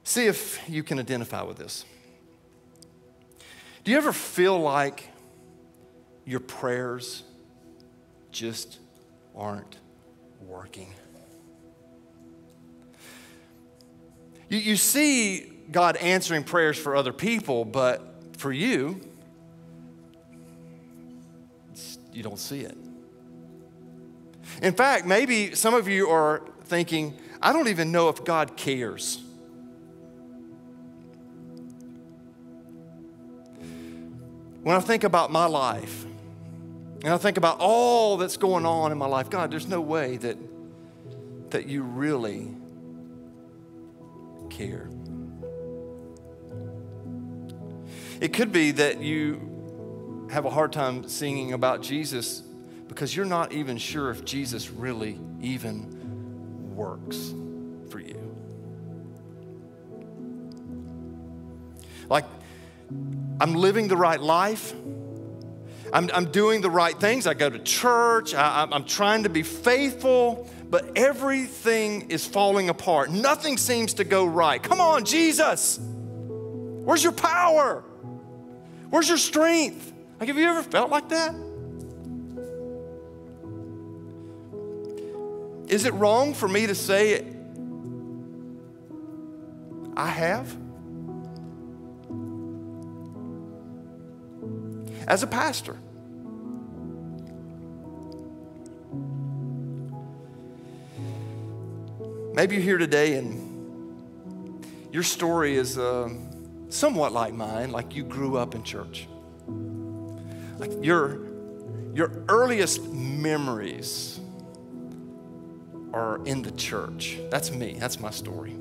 See if you can identify with this. Do you ever feel like your prayers just aren't working? You see God answering prayers for other people, but for you, you don't see it. In fact, maybe some of you are thinking, I don't even know if God cares. When I think about my life, and I think about all that's going on in my life, God, there's no way that you really care. It could be that you have a hard time singing about Jesus because you're not even sure if Jesus really even works for you. Like, I'm living the right life. I'm doing the right things. I go to church. I'm trying to be faithful, but everything is falling apart. Nothing seems to go right. Come on, Jesus. Where's your power? Where's your strength? Like, have you ever felt like that? Is it wrong for me to say it? I have? As a pastor. Maybe you're here today and your story is somewhat like mine, like you grew up in church. Like your earliest memories are in the church. That's me, that's my story.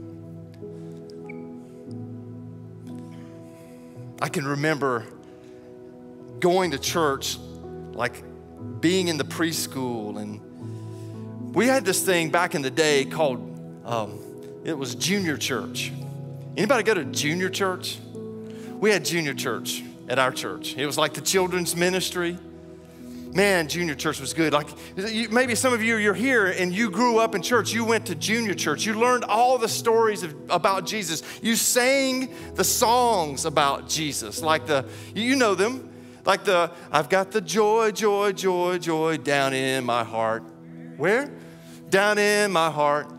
I can remember going to church, like being in the preschool, and we had this thing back in the day called, it was junior church. Anybody go to junior church? We had junior church at our church. It was like the children's ministry. Man, junior church was good. Like maybe some of you, you're here and you grew up in church. You went to junior church. You learned all the stories about Jesus. You sang the songs about Jesus, like you know them. Like I've got the joy, joy, joy, joy down in my heart. Where? Down in my heart.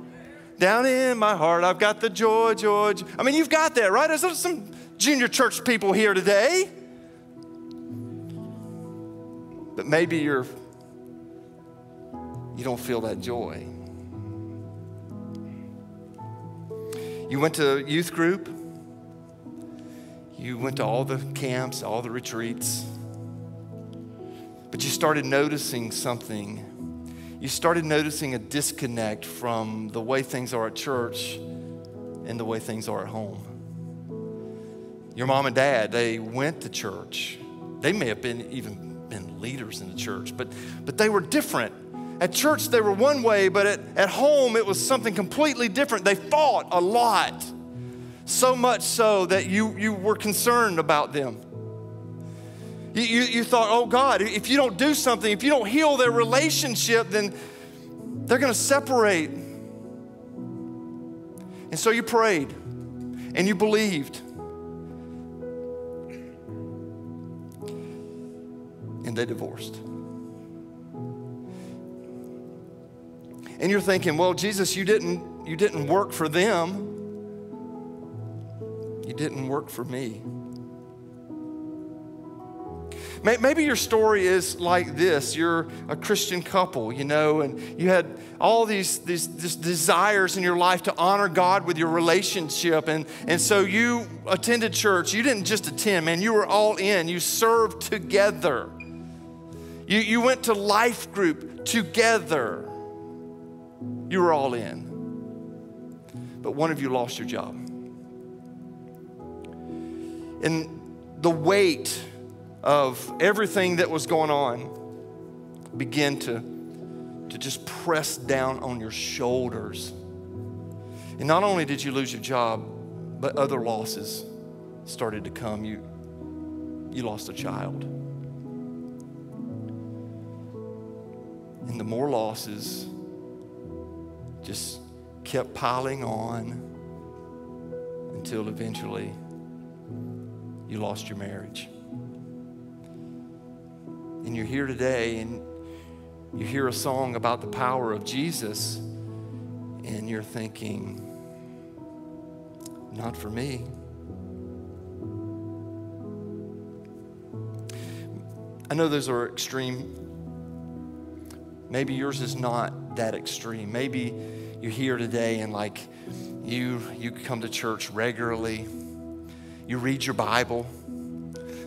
Down in my heart. I've got the joy, joy, joy. I mean, you've got that, right? There's some junior church people here today. But maybe you don't feel that joy. You went to youth group. You went to all the camps, all the retreats. But you started noticing something. You started noticing a disconnect from the way things are at church and the way things are at home. Your mom and dad, they went to church. They may have been leaders in the church, but they were different. At church, they were one way, but at home, it was something completely different. They fought a lot, so much so that you were concerned about them. You thought, oh God, if you don't do something, if you don't heal their relationship, then they're going to separate. And so you prayed and you believed. And they divorced. And you're thinking, well, Jesus, you didn't work for them. You didn't work for me. Maybe your story is like this. You're a Christian couple, and you had all these desires in your life to honor God with your relationship. And so you attended church. You didn't just attend, man. You were all in. You served together. You went to life group together. You were all in. But one of you lost your job. And the weight of everything that was going on began to just press down on your shoulders. And not only did you lose your job, but other losses started to come. You lost a child. And the more losses just kept piling on until eventually you lost your marriage. And you're here today and you hear a song about the power of Jesus and you're thinking, not for me. I know those are extreme. Maybe yours is not that extreme. Maybe you're here today and like you come to church regularly. You read your Bible.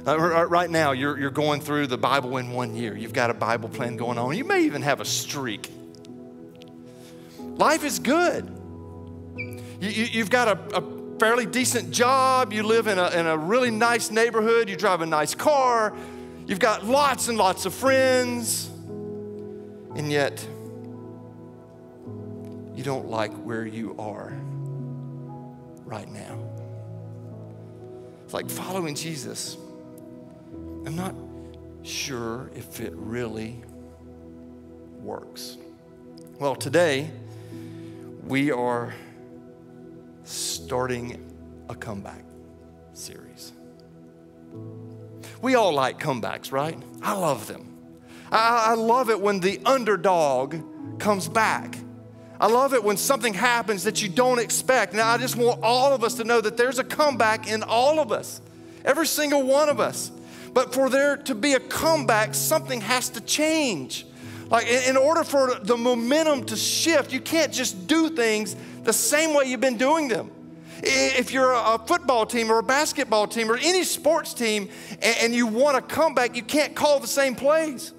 Right now, you're going through the Bible in 1 year. You've got a Bible plan going on. You may even have a streak. Life is good. You've got a fairly decent job. You live in a really nice neighborhood. You drive a nice car. You've got lots and lots of friends. And yet, you don't like where you are right now. It's like following Jesus. I'm not sure if it really works. Well, today, we are starting a comeback series. We all like comebacks, right? I love them. I love it when the underdog comes back. I love it when something happens that you don't expect. And I just want all of us to know that there's a comeback in all of us, every single one of us. But for there to be a comeback, something has to change. Like in order for the momentum to shift, you can't just do things the same way you've been doing them. If you're a football team or a basketball team or any sports team and you want a comeback, you can't call the same plays.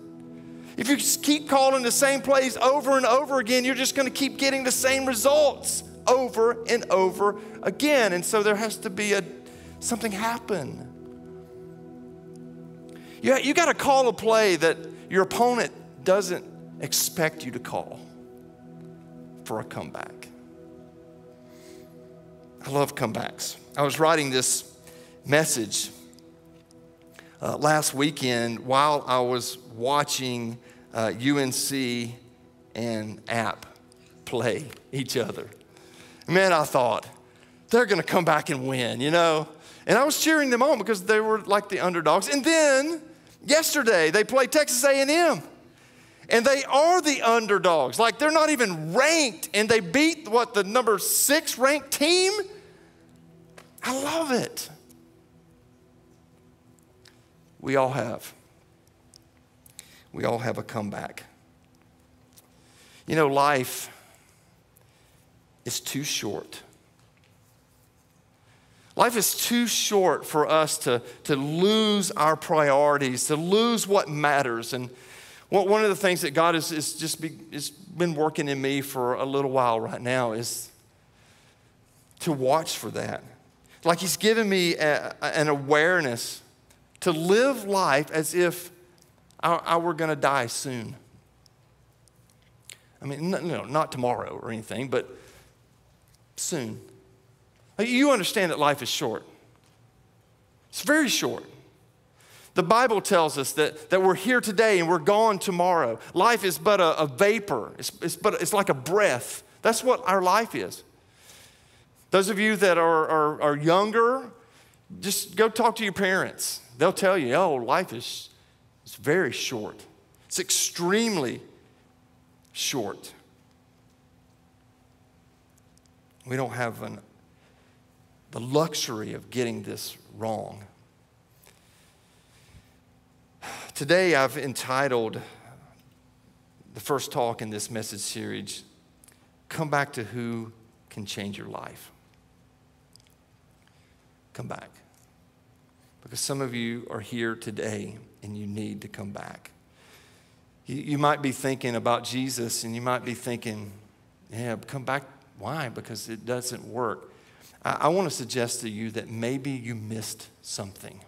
If you just keep calling the same plays over and over again, you're just going to keep getting the same results over and over again. And so there has to be something happen. You got to call a play that your opponent doesn't expect you to call for a comeback. I love comebacks. I was writing this message last weekend while I was watching UNC and App play each other. Man, I thought, they're going to come back and win, you know? And I was cheering them on because they were like the underdogs. And then yesterday, they played Texas A&M. And they are the underdogs. Like, they're not even ranked. And they beat, the number 6 ranked team? I love it. We all have a comeback. You know, life is too short. Life is too short for us to lose our priorities, to lose what matters. And one of the things that God has been working in me for a little while right now is to watch for that. Like He's given me an awareness to live life as if I were going to die soon. I mean, no, not tomorrow or anything, but soon. You understand that life is short. It's very short. The Bible tells us that we're here today and we're gone tomorrow. Life is but a vapor. It's like a breath. That's what our life is. Those of you that are younger, just go talk to your parents. They'll tell you, life is very short. It's extremely short. We don't have the luxury of getting this wrong. Today I've entitled the first talk in this message series, Come Back to Who Can Change Your Life. Come back. Because some of you are here today and you need to come back. You might be thinking about Jesus and you might be thinking, come back. Why? Because it doesn't work. I want to suggest to you that maybe you missed something.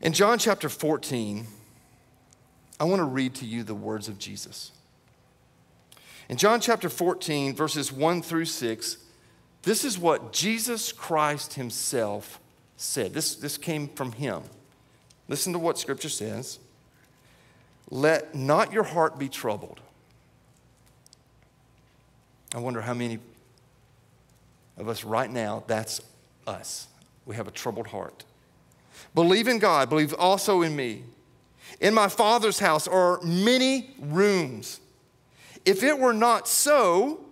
In John chapter 14, I want to read to you the words of Jesus. In John chapter 14, verses 1 through 6, this is what Jesus Christ Himself said. This came from Him. Listen to what Scripture says. Let not your heart be troubled. I wonder how many of us right now, that's us. We have a troubled heart. Believe in God, believe also in me. In my Father's house are many rooms. If it were not so,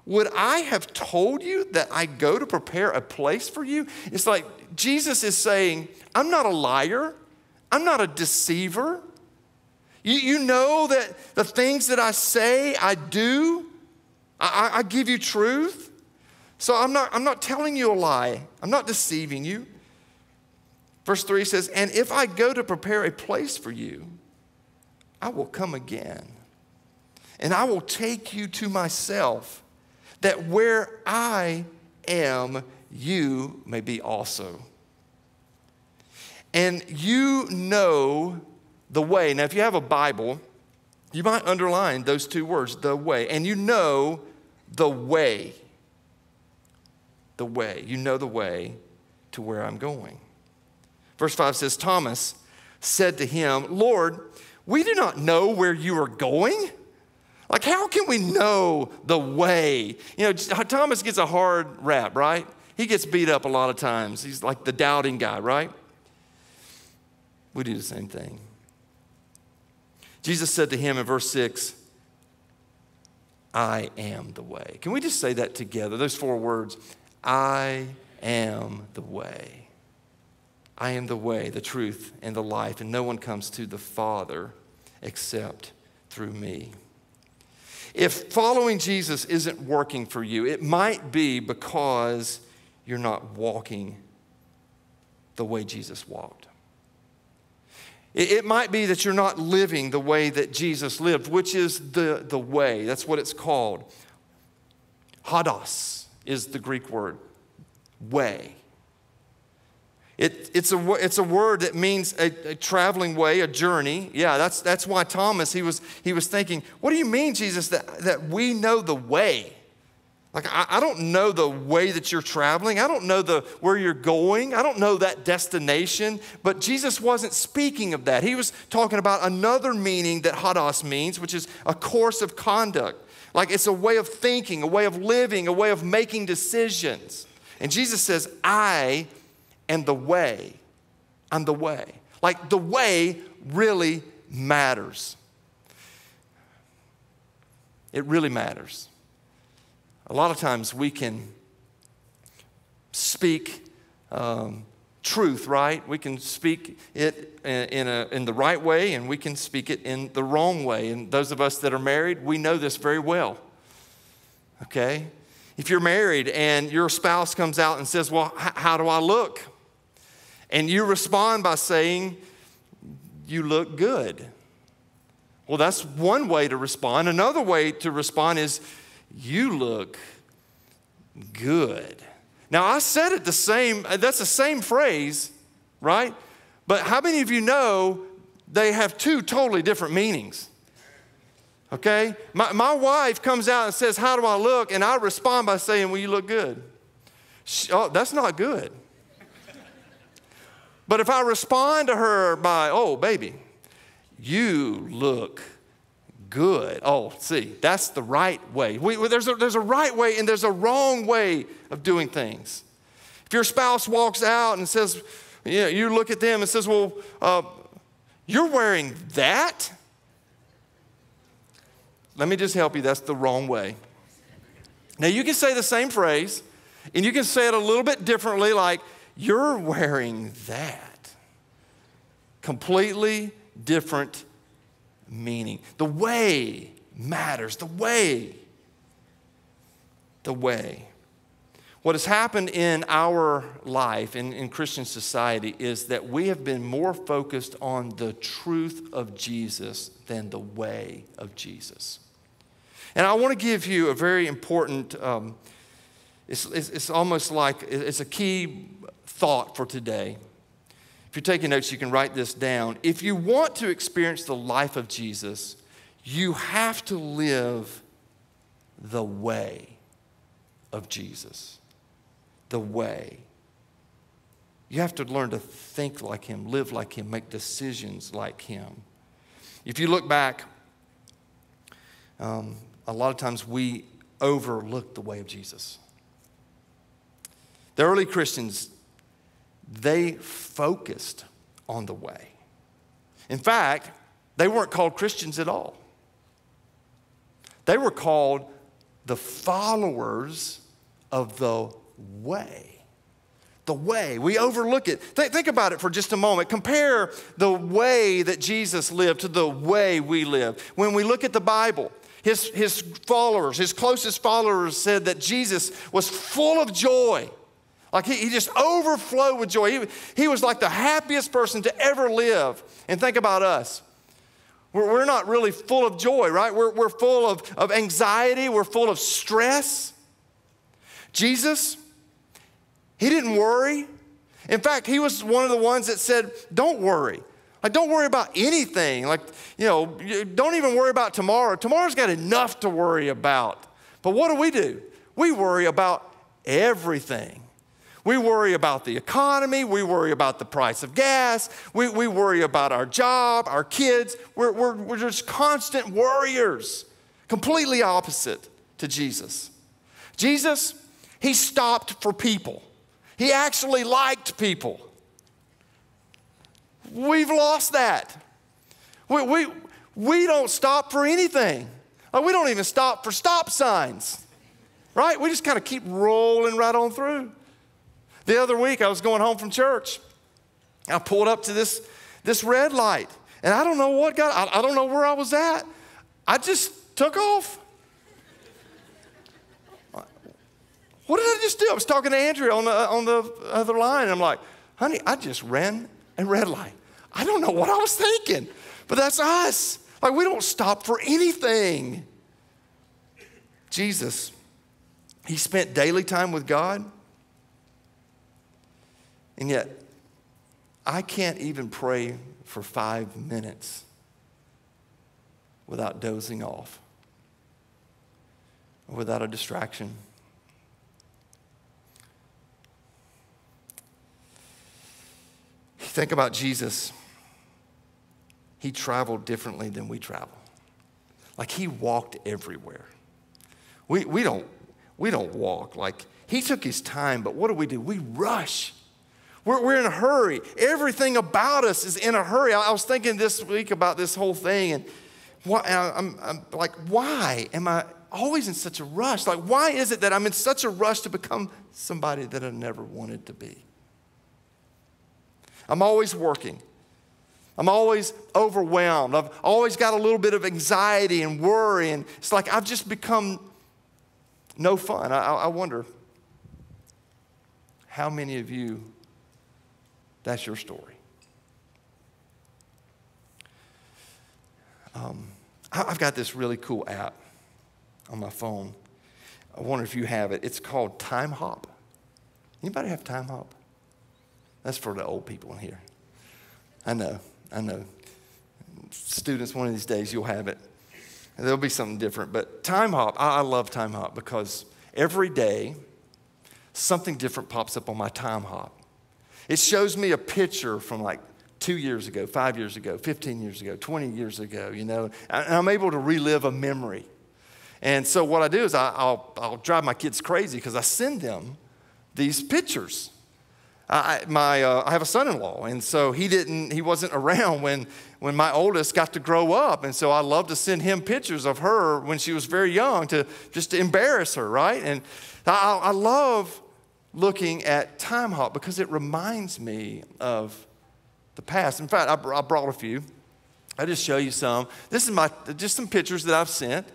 would I have told you that I go to prepare a place for you? It's like Jesus is saying, I'm not a liar. I'm not a deceiver. You know that the things that I say, I do. I give you truth. So I'm not telling you a lie. I'm not deceiving you. Verse 3 says, and if I go to prepare a place for you, I will come again. And I will take you to myself, that where I am, you may be also. And you know the way. Now, if you have a Bible, you might underline those two words, the way. And you know the way. The way. You know the way to where I'm going. Verse 5 says, Thomas said to him, Lord, we do not know where you are going. Like, how can we know the way? You know, Thomas gets a hard rap, right? He gets beat up a lot of times. He's like the doubting guy, right? We do the same thing. Jesus said to him in verse 6, I am the way. Can we just say that together? Those 4 words. I am the way. I am the way, the truth, and the life, and no one comes to the Father except through me. If following Jesus isn't working for you, it might be because you're not walking the way Jesus walked. It might be that you're not living the way that Jesus lived, which is the way. That's what it's called. Hodos is the Greek word, way. It's a word that means a traveling way, a journey. Yeah, that's why Thomas, he was thinking, what do you mean, Jesus, that we know the way? Like, I don't know the way that you're traveling. I don't know where you're going. I don't know that destination. But Jesus wasn't speaking of that. He was talking about another meaning that hodos means, which is a course of conduct. Like, it's a way of thinking, a way of living, a way of making decisions. And Jesus says, I am the way. I'm the way. Like, the way really matters. It really matters. A lot of times we can speak truth, right? We can speak it in the right way, and we can speak it in the wrong way. And those of us that are married, we know this very well. Okay? If you're married and your spouse comes out and says, well, how do I look? And you respond by saying, you look good. Well, that's one way to respond. Another way to respond is, you look good. Now, I said it that's the same phrase, right? But how many of you know they have 2 totally different meanings? Okay? My wife comes out and says, how do I look? And I respond by saying, well, you look good. Oh, that's not good. But if I respond to her by, oh, baby, you look good. Oh, see, that's the right way. There's a right way and there's a wrong way of doing things. If your spouse walks out and says, you look at them and says, well, you're wearing that? Let me just help you. That's the wrong way. Now, you can say the same phrase and you can say it a little bit differently, like, you're wearing that. Completely different meaning. The way matters. The way. The way. What has happened in our life, in Christian society, is that we have been more focused on the truth of Jesus than the way of Jesus. And I want to give you a very important, it's almost like it's a key thought for today. If you're taking notes, you can write this down. If you want to experience the life of Jesus, you have to live the way of Jesus. The way. You have to learn to think like him, live like him, make decisions like him. If you look back, a lot of times we overlook the way of Jesus. The early Christians, they focused on the way. In fact, they weren't called Christians at all. They were called the followers of the way. The way. We overlook it. Think about it for just a moment. Compare the way that Jesus lived to the way we live. When we look at the Bible, his followers, his closest followers said that Jesus was full of joy. Like he just overflowed with joy. He was like the happiest person to ever live. And think about us. We're not really full of joy, right? We're full of anxiety. We're full of stress. Jesus, he didn't worry. In fact, he was one of the ones that said, don't worry. Like, don't worry about anything. Like, don't even worry about tomorrow. Tomorrow's got enough to worry about. But what do? We worry about everything. We worry about the economy. We worry about the price of gas. We worry about our job, our kids. We're just constant worriers, completely opposite to Jesus. Jesus, he stopped for people. He actually liked people. We've lost that. We don't stop for anything. Like, we don't even stop for stop signs, right? We just kind of keep rolling right on through. The other week, I was going home from church. I pulled up to this red light, and I don't know what I don't know where I was at. I just took off. What did I just do? I was talking to Andrea on the other line, and I'm like, honey, I just ran a red light. I don't know what I was thinking, but that's us. Like, we don't stop for anything. Jesus, he spent daily time with God. And yet, I can't even pray for 5 minutes without dozing off, or without a distraction. Think about Jesus. He traveled differently than we travel. Like, he walked everywhere. We don't walk. Like, he took his time, but what do? We rush. We're in a hurry. Everything about us is in a hurry. I was thinking this week about this whole thing, and I'm like, why am I always in such a rush? Like, why is it that I'm in such a rush to become somebody that I never wanted to be? I'm always working. I'm always overwhelmed. I've always got a little bit of anxiety and worry, and it's like I've just become no fun. I wonder how many of you, that's your story. I've got this really cool app on my phone. I wonder if you have it. It's called Time Hop. Anybody have Time Hop? That's for the old people in here. I know. Students, one of these days you'll have it. And there'll be something different. But Time Hop, I love Time Hop because every day something different pops up on my Time Hop. It shows me a picture from like 2 years ago, 5 years ago, 15 years ago, 20 years ago, and I'm able to relive a memory. And so what I do is I'll drive my kids crazy because I send them these pictures. I have a son-in-law, and so he wasn't around when my oldest got to grow up, and so I love to send him pictures of her when she was very young to embarrass her, right? And I love looking at Time Hop because it reminds me of the past. In fact, I brought a few. I'll just show you some. This is just some pictures that I've sent,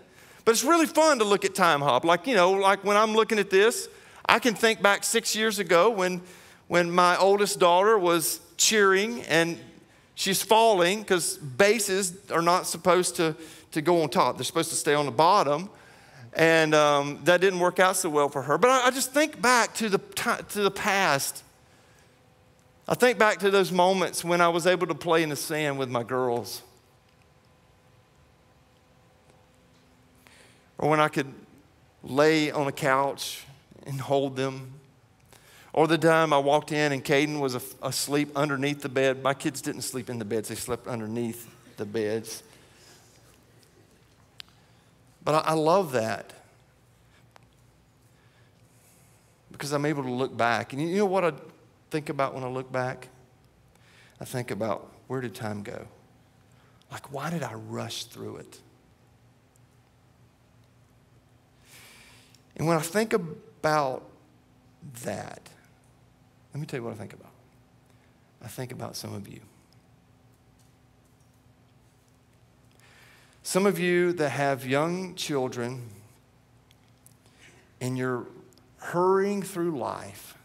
but it's really fun to look at Time Hop. Like when I'm looking at this, I can think back 6 years ago when my oldest daughter was cheering and she's falling because bases are not supposed to go on top. They're supposed to stay on the bottom. And that didn't work out so well for her. But I just think back to the past. I think back to those moments when I was able to play in the sand with my girls. Or when I could lay on a couch and hold them. Or the time I walked in and Caden was asleep underneath the bed. My kids didn't sleep in the beds. They slept underneath the beds. But I love that because I'm able to look back. And you know what I think about when I look back? I think about, where did time go? Like, why did I rush through it? And when I think about that, let me tell you what I think about. I think about some of you. Some of you that have young children and you're hurrying through life,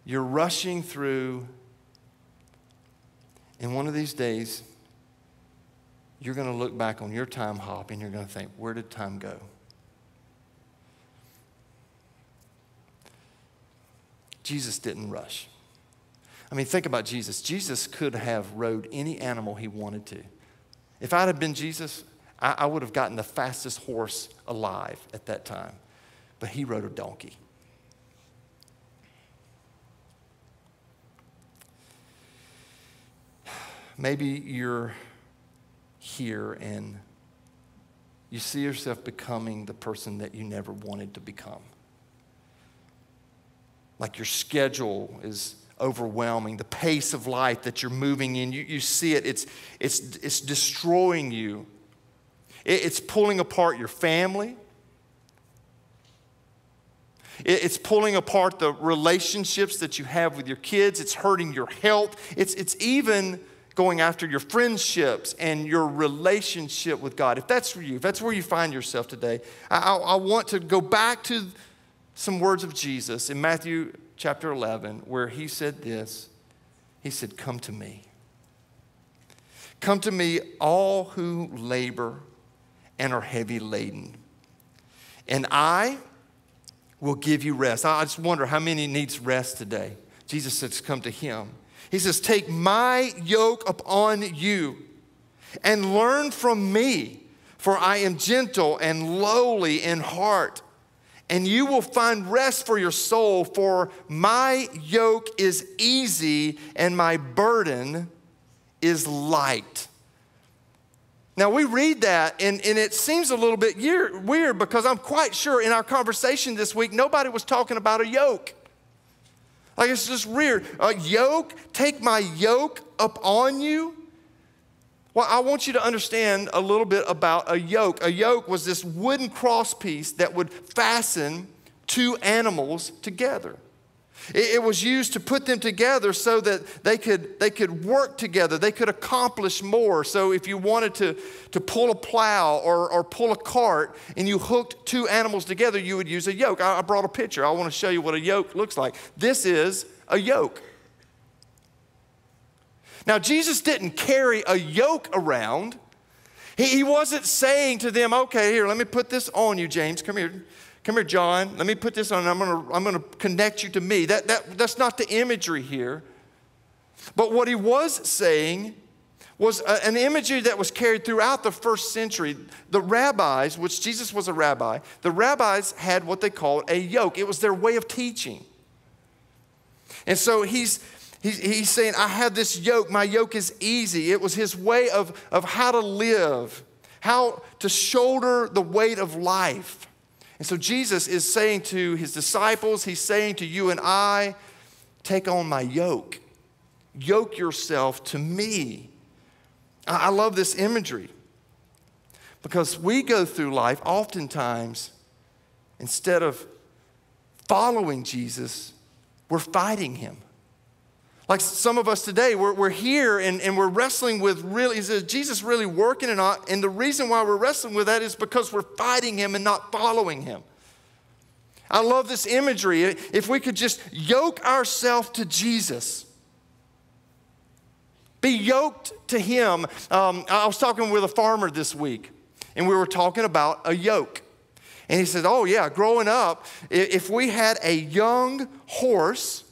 you're rushing through, and one of these days, you're going to look back on your time hop and you're going to think, where did time go? Jesus didn't rush. I mean, think about Jesus. Jesus could have rode any animal he wanted to. If I'd have been Jesus, I would have gotten the fastest horse alive at that time. But he rode a donkey. Maybe you're here and you see yourself becoming the person that you never wanted to become. Like your schedule is overwhelming, the pace of life that you're moving in, you see it, it's destroying you. It's pulling apart your family. It's pulling apart the relationships that you have with your kids. It's hurting your health. It's even going after your friendships and your relationship with God. If that's for you, if that's where you find yourself today, I want to go back to some words of Jesus in Matthew chapter 11, where he said this. He said, come to me. Come to me, all who labor and are heavy laden, and I will give you rest. I just wonder how many needs rest today. Jesus says, come to him. He says, take my yoke upon you and learn from me, for I am gentle and lowly in heart, and you will find rest for your soul, for my yoke is easy and my burden is light. Now we read that and it seems a little bit weird because I'm quite sure in our conversation this week, nobody was talking about a yoke. Like it's just weird. A yoke, take my yoke upon you. Well, I want you to understand a little bit about a yoke. A yoke was this wooden cross piece that would fasten two animals together. It was used to put them together so that they could work together. They could accomplish more. So if you wanted to pull a plow or pull a cart and you hooked two animals together, you would use a yoke. I brought a picture. I want to show you what a yoke looks like. This is a yoke. Now, Jesus didn't carry a yoke around. He wasn't saying to them, okay, here, let me put this on you, James. Come here. Come here, John. Let me put this on. I'm gonna connect you to me. That's not the imagery here. But what he was saying was an imagery that was carried throughout the first century. The rabbis, which Jesus was a rabbi, the rabbis had what they called a yoke. It was their way of teaching. And so he's saying, I have this yoke. My yoke is easy. It was his way of how to live, how to shoulder the weight of life. And so Jesus is saying to his disciples, he's saying to you and I, take on my yoke. Yoke yourself to me. I love this imagery because we go through life oftentimes, instead of following Jesus, we're fighting him. Like some of us today, we're here and we're wrestling with really, is Jesus really working or not? And the reason why we're wrestling with that is because we're fighting him and not following him. I love this imagery. If we could just yoke ourselves to Jesus, be yoked to him. I was talking with a farmer this week, and we were talking about a yoke. And he said, oh yeah, growing up, if we had a young horse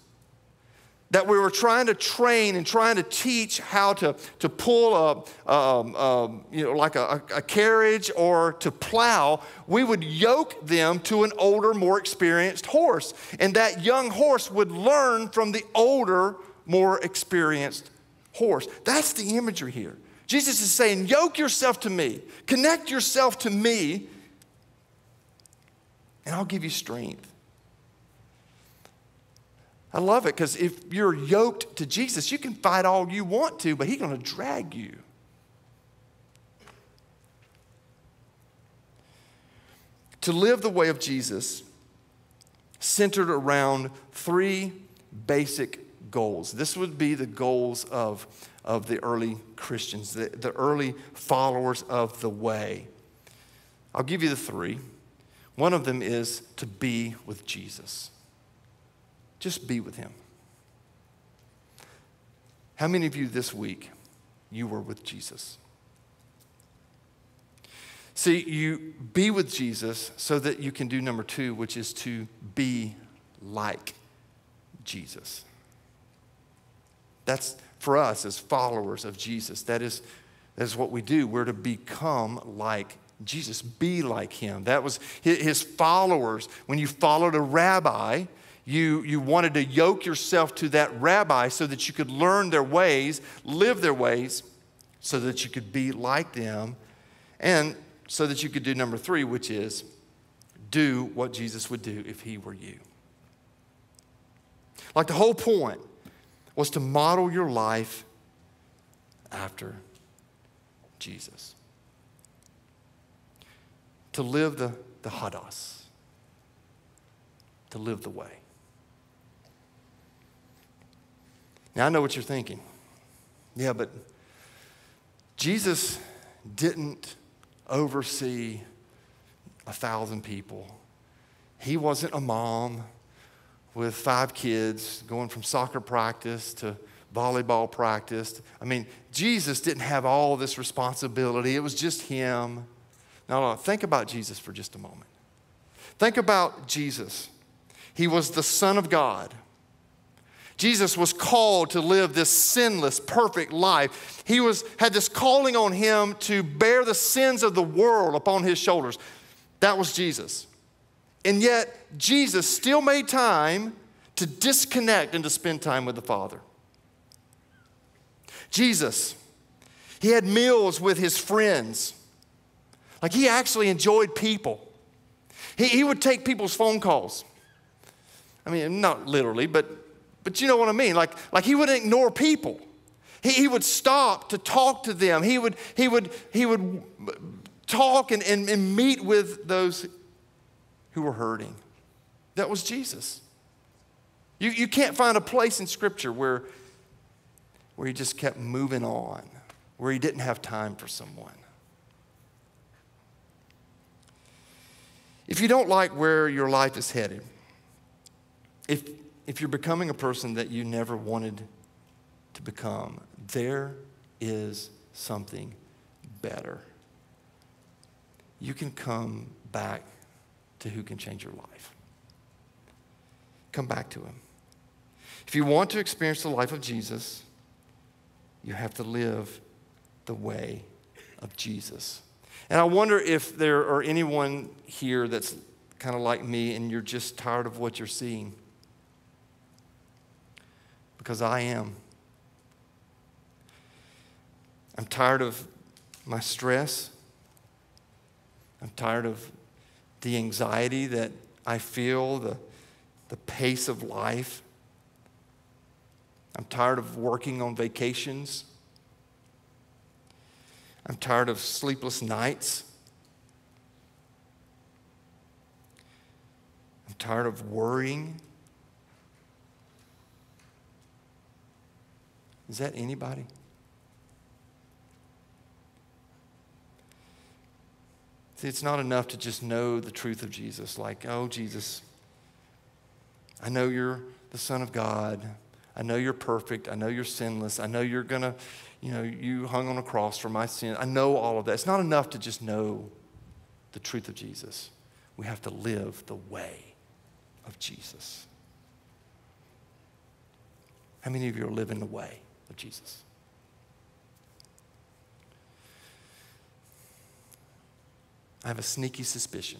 that we were trying to train and trying to teach how to pull like a carriage or to plow, we would yoke them to an older, more experienced horse. And that young horse would learn from the older, more experienced horse. That's the imagery here. Jesus is saying, yoke yourself to me, connect yourself to me, and I'll give you strength. I love it because if you're yoked to Jesus, you can fight all you want to, but he's going to drag you. To live the way of Jesus centered around three basic goals. This would be the goals of the early Christians, the early followers of the way. I'll give you the three. One of them is to be with Jesus. Just be with him. How many of you this week, you were with Jesus? See, you be with Jesus so that you can do number two, which is to be like Jesus. That's for us as followers of Jesus. That is what we do. We're to become like Jesus, be like him. That was his followers. When you followed a rabbi, you wanted to yoke yourself to that rabbi so that you could learn their ways, live their ways, so that you could be like them, and so that you could do number three, which is do what Jesus would do if he were you. Like the whole point was to model your life after Jesus. To live the hadas. To live the way. Now I know what you're thinking. Yeah, but Jesus didn't oversee 1,000 people. He wasn't a mom with 5 kids going from soccer practice to volleyball practice. I mean, Jesus didn't have all this responsibility. It was just him. Now, think about Jesus for just a moment. Think about Jesus. He was the Son of God. Jesus was called to live this sinless, perfect life. He had this calling on him to bear the sins of the world upon his shoulders. That was Jesus. And yet, Jesus still made time to disconnect and to spend time with the Father. Jesus, he had meals with his friends. Like he actually enjoyed people. He would take people's phone calls. I mean, not literally, but you know what I mean. Like he wouldn't ignore people. He would stop to talk to them. He would talk and meet with those who were hurting. That was Jesus. You can't find a place in Scripture where he just kept moving on, where he didn't have time for someone. If you don't like where your life is headed, if you're becoming a person that you never wanted to become, there is something better. You can come back to who can change your life. Come back to him. If you want to experience the life of Jesus, you have to live the way of Jesus. And I wonder if there are anyone here that's kind of like me and you're just tired of what you're seeing. Because I am. I'm tired of my stress. I'm tired of the anxiety that I feel, the pace of life. I'm tired of working on vacations. I'm tired of sleepless nights. I'm tired of worrying. Is that anybody? See, it's not enough to just know the truth of Jesus. Like, oh, Jesus, I know you're the Son of God. I know you're perfect. I know you're sinless. I know you're going to, you hung on a cross for my sin. I know all of that. It's not enough to just know the truth of Jesus. We have to live the way of Jesus. How many of you are living the way of Jesus? I have a sneaky suspicion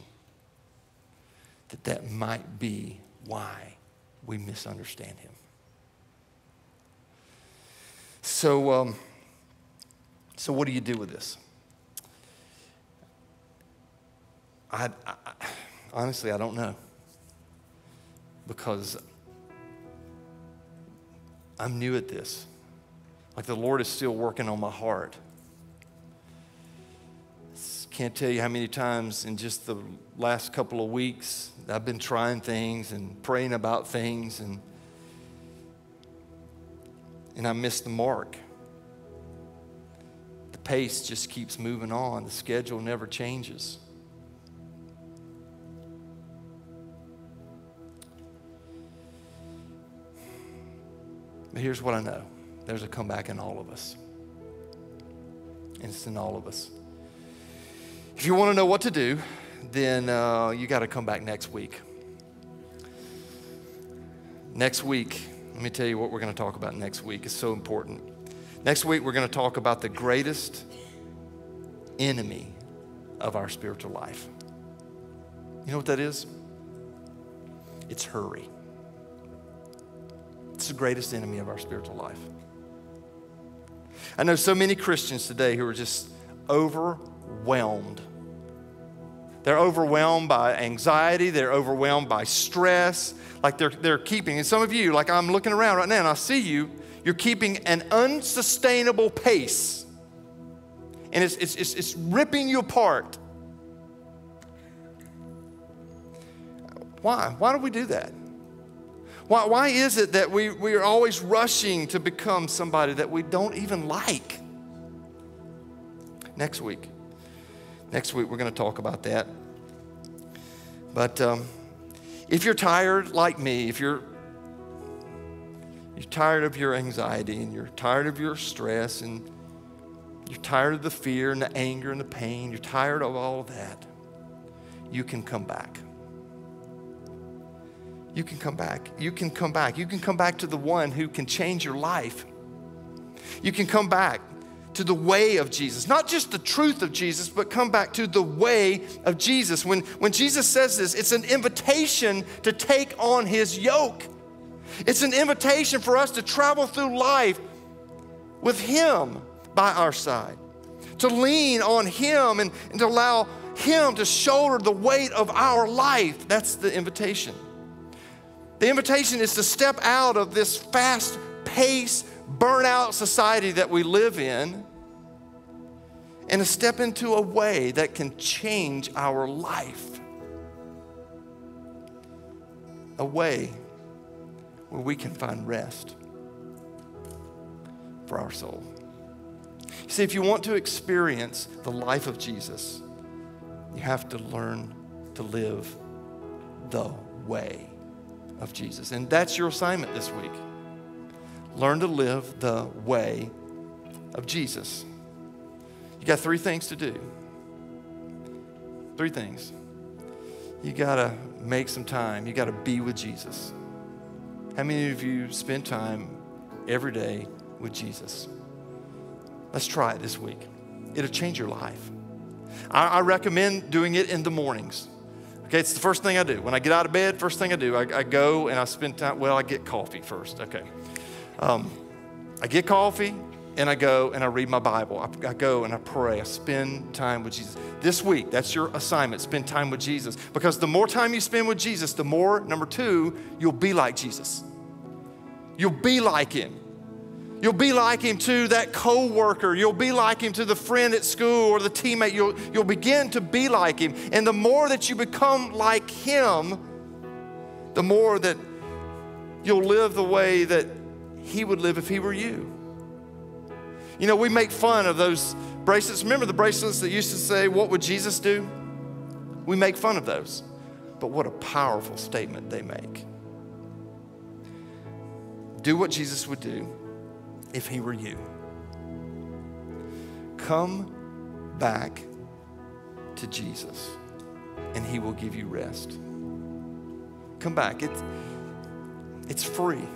that might be why we misunderstand him. So what do you do with this? Honestly, I don't know. Because I'm new at this. Like the Lord is still working on my heart. Can't tell you how many times in just the last couple of weeks I've been trying things and praying about things and I missed the mark. The pace just keeps moving on. The schedule never changes. But here's what I know. There's a comeback in all of us. And it's in all of us. If you want to know what to do, then you got to come back next week. Next week, let me tell you what we're going to talk about next week. It's so important. Next week, we're going to talk about the greatest enemy of our spiritual life. You know what that is? It's hurry. It's the greatest enemy of our spiritual life. I know so many Christians today who are just overwhelmed. They're overwhelmed by anxiety. They're overwhelmed by stress. Like they're keeping, and some of you, like I'm looking around right now and I see you're keeping an unsustainable pace. And it's ripping you apart. Why? Why do we do that? Why is it that we are always rushing to become somebody that we don't even like? Next week we're going to talk about that. But if you're tired like me, if you're tired of your anxiety and you're tired of your stress and you're tired of the fear and the anger and the pain, you're tired of all of that, you can come back. You can come back. You can come back. You can come back to the one who can change your life. You can come back to the way of Jesus. Not just the truth of Jesus, but come back to the way of Jesus. When Jesus says this, it's an invitation to take on his yoke. It's an invitation for us to travel through life with him by our side, to lean on him and to allow him to shoulder the weight of our life. That's the invitation. The invitation is to step out of this fast-paced, burnout society that we live in and to step into a way that can change our life. A way where we can find rest for our soul. You see, if you want to experience the life of Jesus, you have to learn to live the way of Jesus. And that's your assignment this week. Learn to live the way of Jesus. You got 3 things to do. 3 things. You got to make some time. You got to be with Jesus. How many of you spend time every day with Jesus? Let's try it this week. It'll change your life. I recommend doing it in the mornings. Okay, it's the first thing I do. When I get out of bed, first thing I do, I go and I spend time, I get coffee first, okay. I get coffee and I go and I read my Bible. I go and I pray. I spend time with Jesus. This week, that's your assignment, spend time with Jesus. Because the more time you spend with Jesus, the more, number 2, you'll be like Jesus. You'll be like him. You'll be like him to that co-worker. You'll be like him to the friend at school or the teammate. You'll begin to be like him. And the more that you become like him, the more that you'll live the way that he would live if he were you. You know, we make fun of those bracelets. Remember the bracelets that used to say, "What would Jesus do?" We make fun of those. But what a powerful statement they make. Do what Jesus would do if he were you. Come back to Jesus and he will give you rest. Come back. It's free.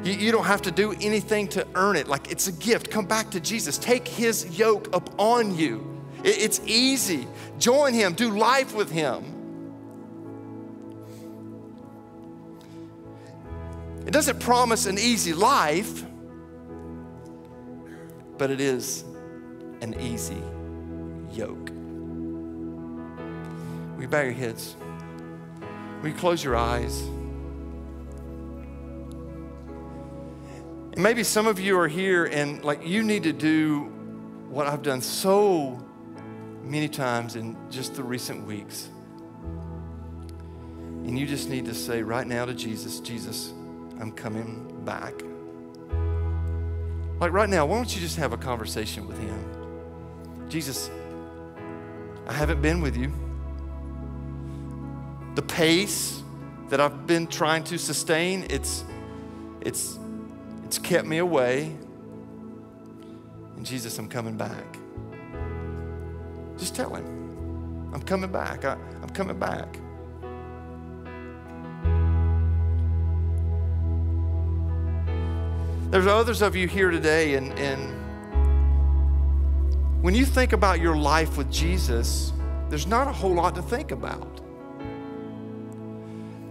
You don't have to do anything to earn it. Like, it's a gift. Come back to Jesus. Take his yoke up on you. It's easy. Join him. Do life with him. It doesn't promise an easy life, but it is an easy yoke. Will you bow your heads? Will you close your eyes? Maybe some of you are here and like you need to do what I've done so many times in just the recent weeks. And you just need to say right now to Jesus, Jesus, I'm coming back. Like right now, why don't you just have a conversation with him? Jesus, I haven't been with you. The pace that I've been trying to sustain, it's kept me away. And Jesus, I'm coming back. Just tell him, I'm coming back. I'm coming back. There's others of you here today, and when you think about your life with Jesus, there's not a whole lot to think about.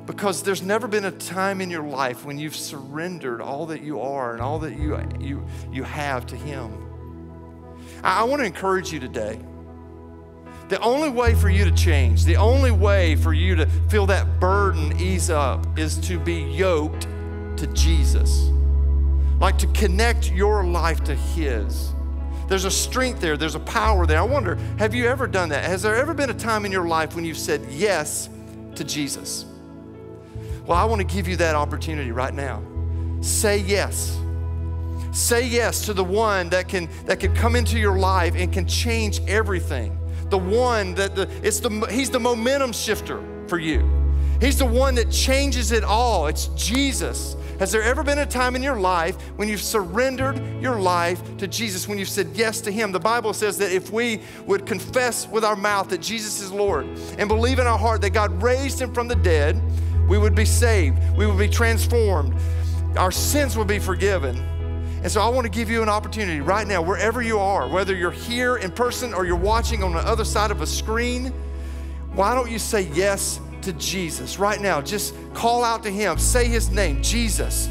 Because there's never been a time in your life when you've surrendered all that you are and all that you have to him. I want to encourage you today. The only way for you to change, the only way for you to feel that burden ease up is to be yoked to Jesus. Like to connect your life to his. There's a strength there, there's a power there. I wonder, have you ever done that? Has there ever been a time in your life when you've said yes to Jesus? Well, I want to give you that opportunity right now. Say yes. Say yes to the one that can come into your life and can change everything. The one he's the momentum shifter for you. He's the one that changes it all. It's Jesus. Has there ever been a time in your life when you've surrendered your life to Jesus, when you've said yes to him? The Bible says that if we would confess with our mouth that Jesus is Lord and believe in our heart that God raised him from the dead, we would be saved. We would be transformed. Our sins would be forgiven. And so I want to give you an opportunity right now, wherever you are, whether you're here in person or you're watching on the other side of a screen, why don't you say yes to Jesus right now? Just call out to him. Say his name, Jesus.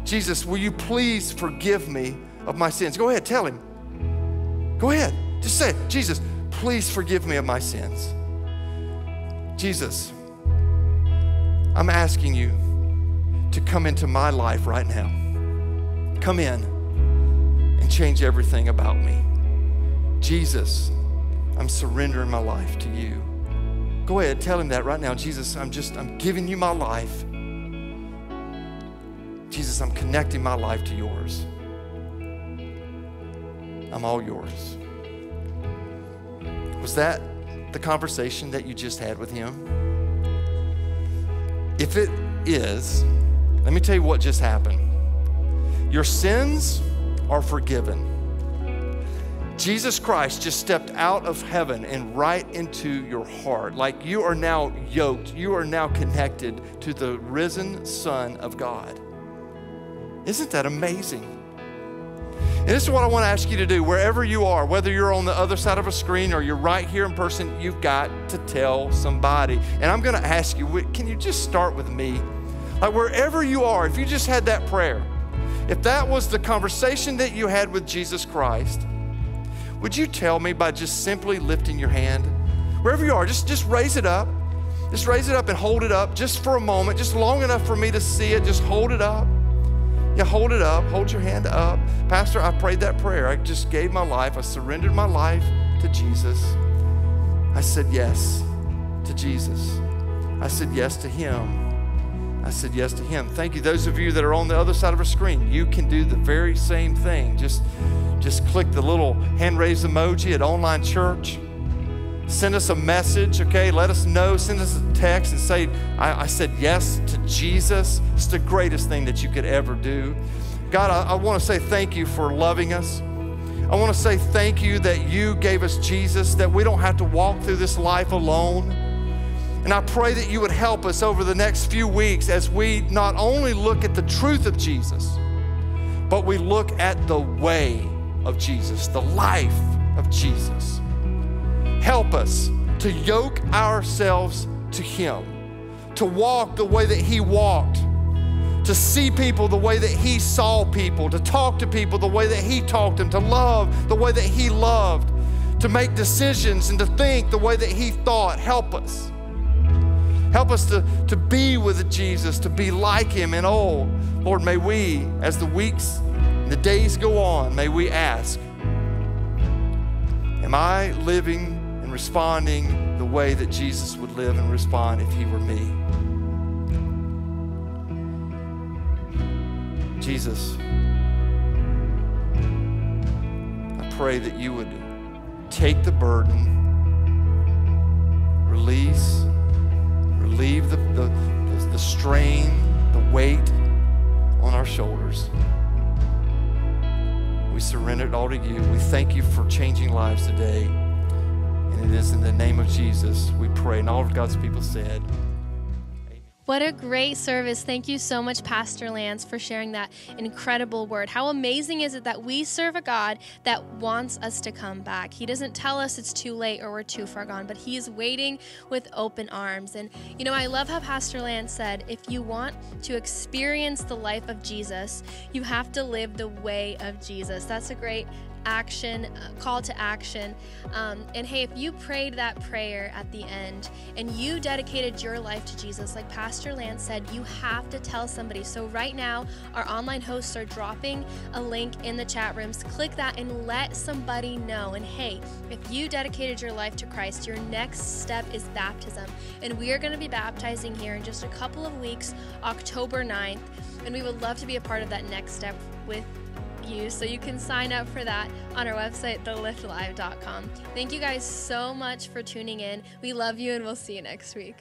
Jesus, will you please forgive me of my sins? Go ahead, tell him. Go ahead, just say it. Jesus, please forgive me of my sins. Jesus, I'm asking you to come into my life right now. Come in and change everything about me. Jesus, I'm surrendering my life to you. Go ahead, tell him that right now. Jesus, I'm giving you my life. Jesus, I'm connecting my life to yours. I'm all yours. Was that the conversation that you just had with him? If it is, let me tell you what just happened. Your sins are forgiven. Jesus Christ just stepped out of heaven and right into your heart. Like you are now yoked. You are now connected to the risen Son of God. Isn't that amazing? And this is what I want to ask you to do. Wherever you are, whether you're on the other side of a screen or you're right here in person, you've got to tell somebody. And I'm going to ask you, can you just start with me? Like wherever you are, if you just had that prayer, if that was the conversation that you had with Jesus Christ, would you tell me by just simply lifting your hand? Wherever you are, just raise it up. Just raise it up and hold it up just for a moment, just long enough for me to see it. Just hold it up. Yeah, hold it up. Hold your hand up. Pastor, I prayed that prayer. I just gave my life. I surrendered my life to Jesus. I said yes to Jesus. I said yes to him. I said yes to him. Thank you. Those of you that are on the other side of a screen, you can do the very same thing. Just click the little hand raised emoji at Online Church. Send us a message, okay? Let us know. Send us a text and say, I said yes to Jesus. It's the greatest thing that you could ever do. God, I want to say thank you for loving us. I want to say thank you that you gave us Jesus, that we don't have to walk through this life alone. And I pray that you would help us over the next few weeks as we not only look at the truth of Jesus, but we look at the way of Jesus, the life of Jesus. Help us to yoke ourselves to him, to walk the way that he walked, to see people the way that he saw people, to talk to people the way that he talked them, to love the way that he loved, to make decisions and to think the way that he thought. Help us. Help us to be with Jesus, to be like him. And oh, Lord, may we, as the weeks and the days go on, may we ask, am I living and responding the way that Jesus would live and respond if he were me? Jesus, I pray that you would take the burden, relieve the strain, the weight on our shoulders. We surrender it all to you. We thank you for changing lives today. And it is in the name of Jesus we pray. And all of God's people said, what a great service. Thank you so much, Pastor Lance, for sharing that incredible word. How amazing is it that we serve a God that wants us to come back? He doesn't tell us it's too late or we're too far gone, but he is waiting with open arms. And, you know, I love how Pastor Lance said, if you want to experience the life of Jesus, you have to live the way of Jesus. That's a great call to action. And hey, if you prayed that prayer at the end and you dedicated your life to Jesus, like Pastor Lance said, you have to tell somebody. So right now, our online hosts are dropping a link in the chat rooms. Click that and let somebody know. And hey, if you dedicated your life to Christ, your next step is baptism. And we are going to be baptizing here in just a couple of weeks, October 9th. And we would love to be a part of that next step with you, so you can sign up for that on our website, theliftlive.com. Thank you guys so much for tuning in. We love you, and we'll see you next week.